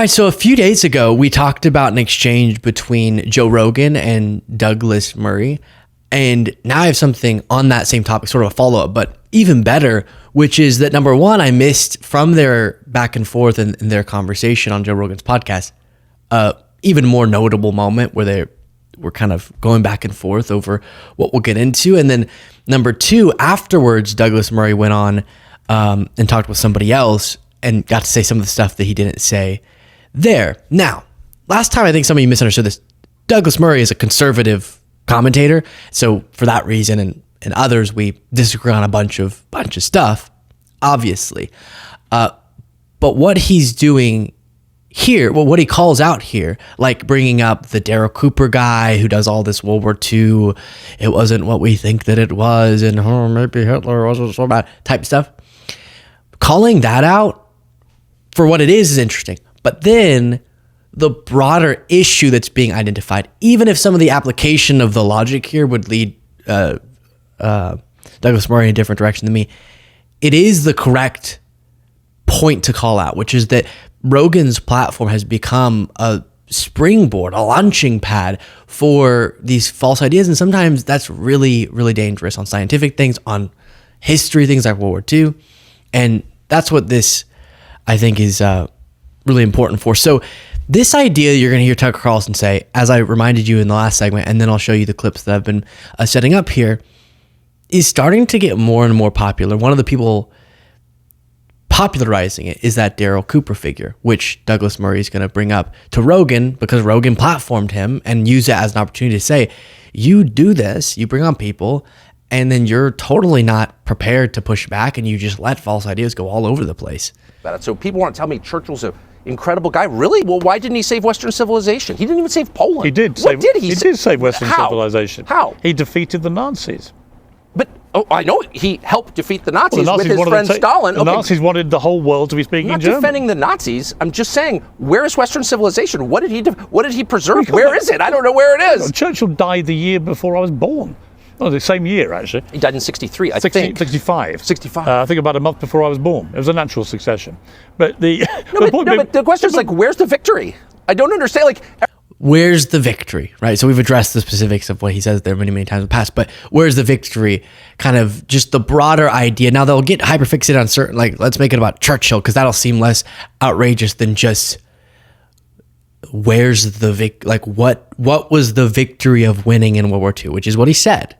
All right, so a few days ago, we talked about an exchange between Joe Rogan and Douglas Murray. And now I have something on that same topic, sort of a follow-up, but even better, which is that number one, I missed from their back and forth in their conversation on Joe Rogan's podcast, even more notable moment where they were kind of going back and forth over what we'll get into. And then number two, afterwards, Douglas Murray went on and talked with somebody else and got to say some of the stuff that he didn't say there. Now, last time I think somebody misunderstood this. Douglas Murray is a conservative commentator, so for that reason and others, we disagree on a bunch of stuff, obviously. But what he's doing here, well, what he calls out here, like bringing up the Daryl Cooper guy who does all this World War II, it wasn't what we think that it was, and maybe Hitler wasn't so bad type stuff. Calling that out for what it is interesting. But then the broader issue that's being identified, even if some of the application of the logic here would lead Douglas Murray in a different direction than me, it is the correct point to call out, which is that Rogan's platform has become a springboard, a launching pad for these false ideas. And sometimes that's really, really dangerous on scientific things, on history, things like World War II. And that's what this, I think, is really important for. So this idea you're going to hear Tucker Carlson say, as I reminded you in the last segment, and then I'll show you the clips that I've been setting up here, is starting to get more and more popular. One of the people popularizing it is that Daryl Cooper figure, which Douglas Murray is going to bring up to Rogan because Rogan platformed him and used it as an opportunity to say, you do this, you bring on people, and then you're totally not prepared to push back and you just let false ideas go all over the place. So people want to tell me Churchill's an incredible guy. Really? Well, why didn't he save Western civilization? He didn't even save Poland. He did. What did he He did save Western civilization. How? He defeated the Nazis. But, I know he helped defeat the Nazis, Well, with his friend Stalin. The Nazis wanted the whole world to be speaking I'm not German. defending the Nazis. I'm just saying, where is Western civilization? What did he preserve? Where is it? I don't know where it is. Churchill died the year before I was born. Oh, the same year, actually. He died in 63, I think. 65. 65. I think about a month before I was born. It was a natural succession. But the but the question is, like, where's the victory? I don't understand. Like, where's the victory, right? So we've addressed the specifics of what he says there many, many times in the past, but where's the victory? Kind of just the broader idea. Now they'll get hyperfixated on certain, like, let's make it about Churchill because that'll seem less outrageous than just where's the what was the victory of winning in World War II, which is what he said,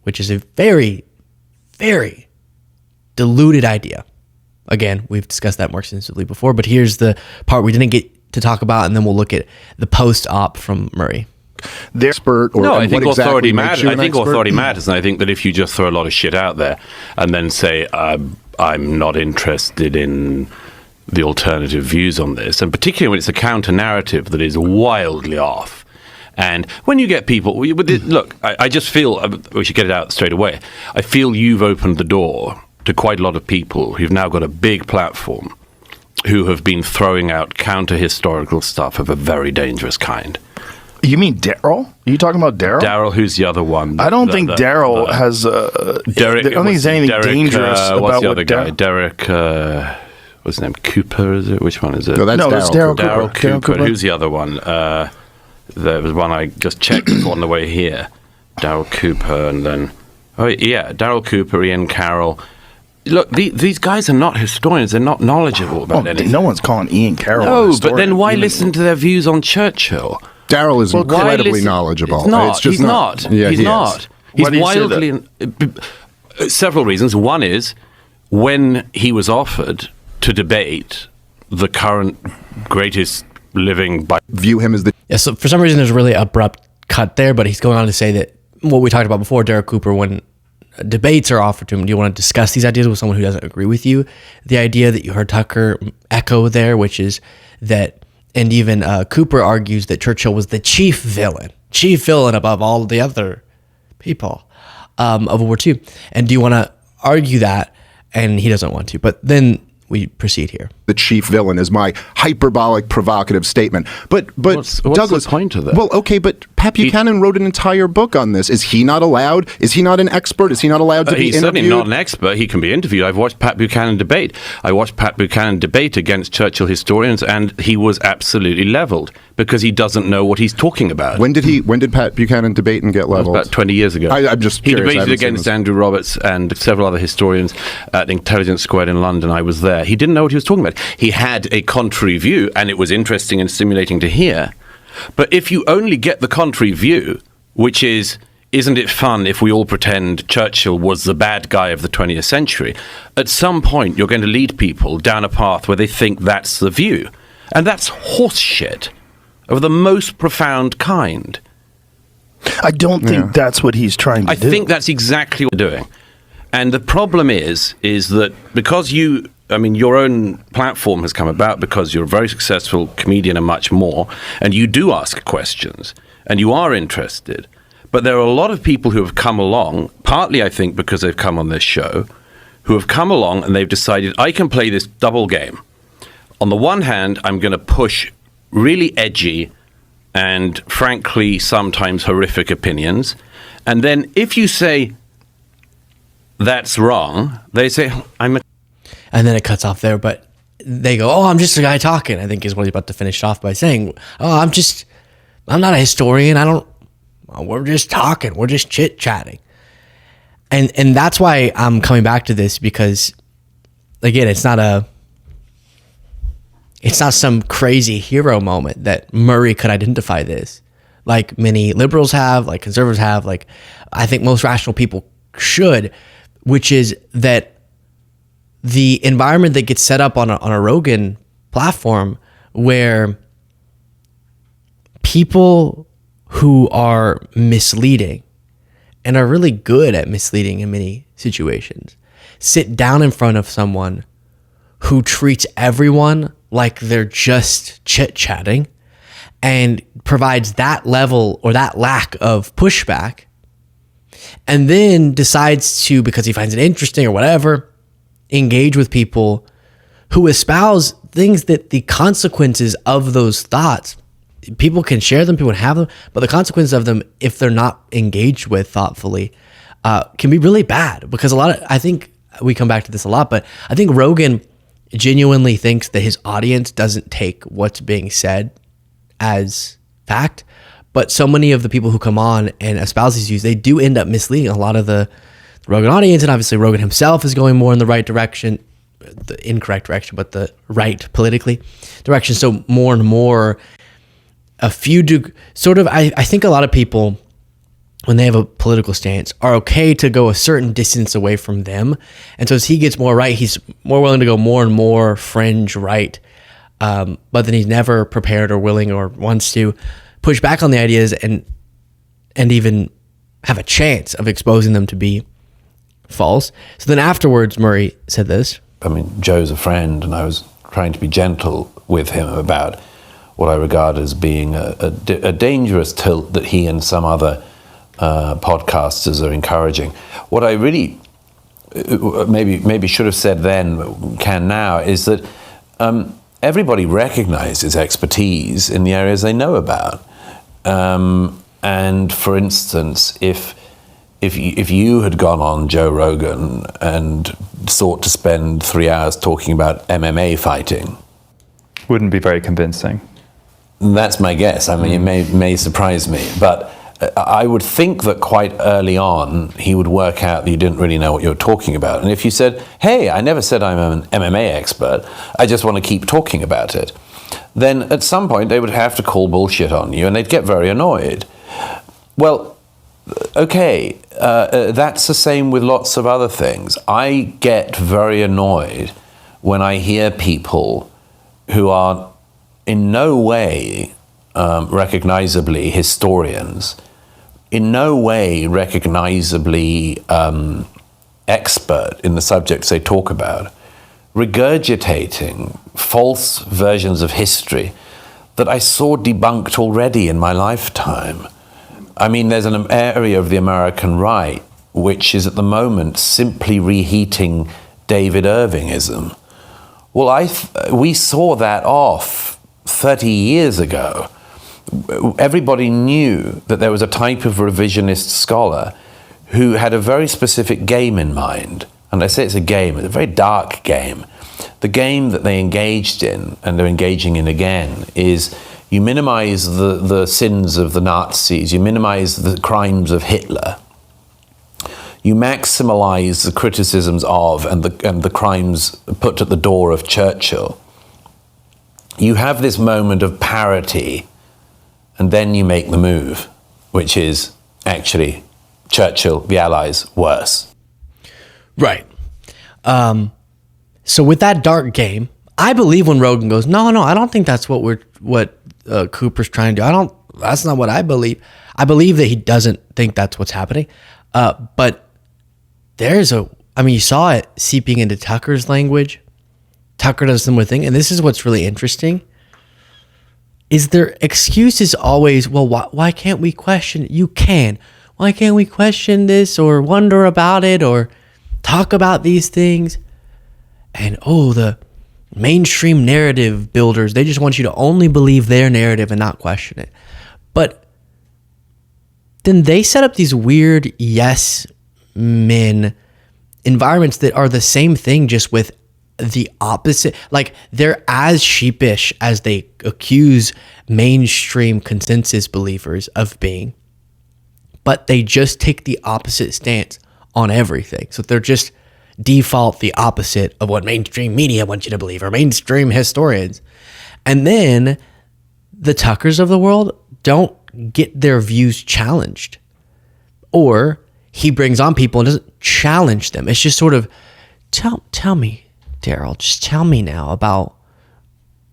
which is a very, very diluted idea. Again, we've discussed that more extensively before, but here's the part we didn't get to talk about, and then we'll look at the post-op from Murray. The expert, or no, I think authority matters. I think authority matters, and I think that if you just throw a lot of shit out there and then say I'm not interested in the alternative views on this, and particularly when it's a counter narrative that is wildly off. And when you get people, look, I just feel we should get it out straight away. I feel you've opened the door to quite a lot of people who've now got a big platform, who have been throwing out counter-historical stuff of a very dangerous kind. You mean Daryl? Are you talking about Daryl? Daryl, who's the other one? I don't think Daryl has... Derek, I don't think there's anything dangerous about what's the other what guy? Derek... what's his name? Cooper, is it? Which one is it? No, that's Daryl Cooper. Daryl Cooper. Who's the other one? There was one I just checked on the way here. Daryl Cooper, and then... Oh, yeah, Daryl Cooper, Ian Carroll... Look, these guys are not historians. They're not knowledgeable about anything. No one's calling Ian Carroll a No, historian. but then why listen to their views on Churchill? Daryl is incredibly knowledgeable. It's not. He's not. Yeah, he's not. He's wildly... Several reasons. One is, when he was offered to debate the current greatest living... View him as the... Yeah, so for some reason there's a really abrupt cut there, but he's going on to say that what we talked about before, Derek Cooper, when debates are offered to him, do you want to discuss these ideas with someone who doesn't agree with you? The idea that you heard Tucker echo there, which is that, and even Cooper argues that Churchill was the chief villain above all the other people of World War II. And do you want to argue that? And he doesn't want to. But then we proceed here. The chief villain is my hyperbolic, provocative statement. But what's Douglas, the point of that? Well, okay, but Pat Buchanan wrote an entire book on this. Is he not allowed? Is he not an expert? Is he not allowed to be He's interviewed? certainly not an expert. He can be interviewed. I've watched Pat Buchanan debate. I watched Pat Buchanan debate against Churchill historians, and he was absolutely leveled because he doesn't know what he's talking about. When did Pat Buchanan debate and get leveled? About 20 years ago. I'm just He curious. I debated haven't seen against this. Andrew Roberts and several other historians at Intelligence Squared in London. I was there. He didn't know what he was talking about. He had a contrary view, and it was interesting and stimulating to hear. But if you only get the contrary view, which is, isn't it fun if we all pretend Churchill was the bad guy of the 20th century? At some point, you're going to lead people down a path where they think that's the view. And that's horse shit of the most profound kind. I don't think that's what he's trying to do. I think that's exactly what we're doing. And the problem is that because your own platform has come about because you're a very successful comedian and much more, and you do ask questions, and you are interested. But there are a lot of people who have come along, partly I think because they've come on this show, who have come along and they've decided, I can play this double game. On the one hand, I'm going to push really edgy and frankly sometimes horrific opinions. And then if you say that's wrong, they say, and then it cuts off there, but they go, I'm just a guy talking, I think is what he's about to finish off by saying, I'm not a historian. We're just talking. We're just chit-chatting. And that's why I'm coming back to this, because again, it's not some crazy hero moment that Murray could identify this, like many liberals have, like conservatives have, like I think most rational people should, which is that the environment that gets set up on a Rogan platform where people who are misleading and are really good at misleading in many situations sit down in front of someone who treats everyone like they're just chit-chatting and provides that level or that lack of pushback, and then decides to, because he finds it interesting or whatever, engage with people who espouse things that the consequences of those thoughts, people can share them, people can have them, but the consequences of them, if they're not engaged with thoughtfully, can be really bad. Because I think we come back to this a lot, but I think Rogan genuinely thinks that his audience doesn't take what's being said as fact. But so many of the people who come on and espouse these views, they do end up misleading a lot of the Rogan audience. And obviously Rogan himself is going more in the right direction, the incorrect direction, but the right politically direction. So more and more, I think a lot of people, when they have a political stance, are okay to go a certain distance away from them. And so as he gets more right, he's more willing to go more and more fringe right. But then he's never prepared or willing or wants to push back on the ideas and even have a chance of exposing them to be false. So then afterwards, Murray said this. I mean, Joe's a friend, and I was trying to be gentle with him about what I regard as being a dangerous tilt that he and some other podcasters are encouraging. What I really maybe should have said then, can now, is that everybody recognizes expertise in the areas they know about. And for instance, if you had gone on Joe Rogan and sought to spend 3 hours talking about MMA fighting, wouldn't be very convincing. That's my guess. I mean, it may surprise me, but I would think that quite early on he would work out that you didn't really know what you were talking about. And if you said, hey, I never said I'm an MMA expert, I just want to keep talking about it, then at some point they would have to call bullshit on you and they'd get very annoyed. Well, okay, that's the same with lots of other things. I get very annoyed when I hear people who are in no way recognizably historians, in no way recognizably expert in the subjects they talk about, regurgitating false versions of history that I saw debunked already in my lifetime. I mean, there's an area of the American right which is at the moment simply reheating David Irvingism. Well, we saw that off 30 years ago. everybody knew that there was a type of revisionist scholar who had a very specific game in mind. And I say it's a game, it's a very dark game. The game that they engaged in, and they're engaging in again, is you minimize the sins of the Nazis, you minimize the crimes of Hitler, you maximize the criticisms of and the crimes put at the door of Churchill. You have this moment of parity, and then you make the move, which is actually Churchill, the Allies, worse. Right. So with that dark game, I believe when Rogan goes, no, I don't think that's what Cooper's trying to do. That's not what I believe. I believe that he doesn't think that's what's happening. But you saw it seeping into Tucker's language. Tucker does a similar thing. And this is what's really interesting. Is their excuse is always, well, why can't we question it? You can. Why can't we question this or wonder about it or talk about these things? And the mainstream narrative builders, they just want you to only believe their narrative and not question it. But then they set up these weird yes men environments that are the same thing, just with the opposite. Like, they're as sheepish as they accuse mainstream consensus believers of being, but they just take the opposite stance on everything. So they're just default the opposite of what mainstream media wants you to believe, or mainstream historians. And then the Tuckers of the world don't get their views challenged, or he brings on people and doesn't challenge them. It's just sort of, tell me, Daryl, just tell me now about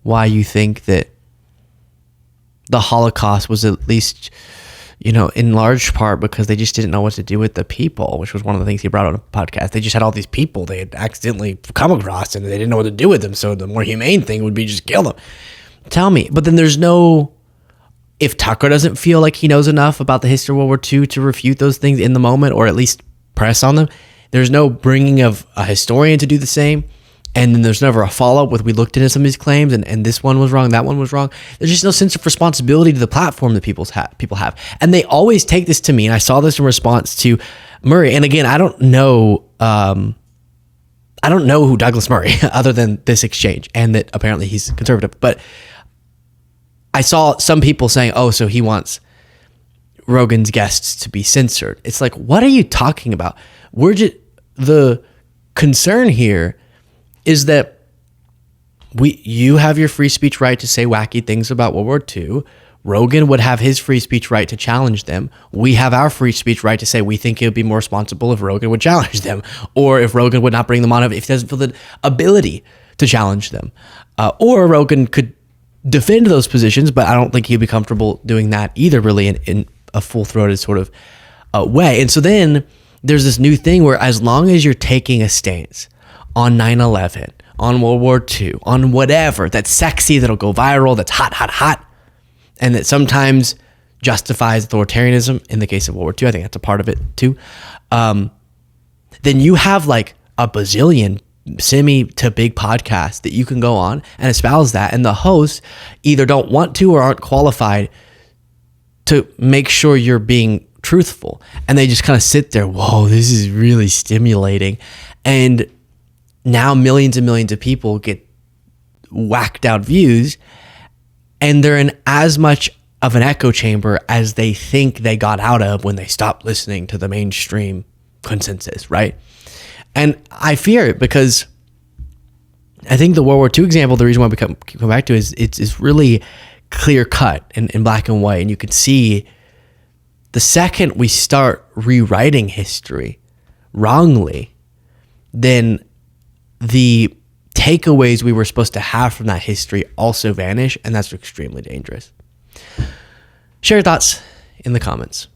why you think that the Holocaust was at least, in large part because they just didn't know what to do with the people, which was one of the things he brought on a podcast. They just had all these people they had accidentally come across and they didn't know what to do with them. So the more humane thing would be just kill them. Tell me. But then if Tucker doesn't feel like he knows enough about the history of World War II to refute those things in the moment, or at least press on them, there's no bringing of a historian to do the same. And then there's never a follow-up with, we looked into some of these claims and this one was wrong, that one was wrong. There's just no sense of responsibility to the platform that people have. And they always take this to me, and I saw this in response to Murray. And again, I don't know who Douglas Murray other than this exchange, and that apparently he's conservative. But I saw some people saying, so he wants Rogan's guests to be censored. It's like, what are you talking about? The concern here is that you have your free speech right to say wacky things about World War II. Rogan would have his free speech right to challenge them. We have our free speech right to say we think it would be more responsible if Rogan would challenge them, or if Rogan would not bring them on if he doesn't feel the ability to challenge them. Or Rogan could defend those positions, but I don't think he'd be comfortable doing that either, really, in a full-throated sort of way. And so then there's this new thing where, as long as you're taking a stance on 9/11, on World War II, on whatever that's sexy, that'll go viral, that's hot, and that sometimes justifies authoritarianism in the case of World War II, I think that's a part of it too, then you have like a bazillion semi to big podcasts that you can go on and espouse that, and the hosts either don't want to or aren't qualified to make sure you're being truthful, and they just kind of sit there, whoa, this is really stimulating. And now millions and millions of people get whacked out views, and they're in as much of an echo chamber as they think they got out of when they stopped listening to the mainstream consensus, right? And I fear it, because I think the World War II example, the reason why we come back to it is it's really clear cut in black and white, and you can see the second we start rewriting history wrongly, then the takeaways we were supposed to have from that history also vanish, and that's extremely dangerous. Share your thoughts in the comments.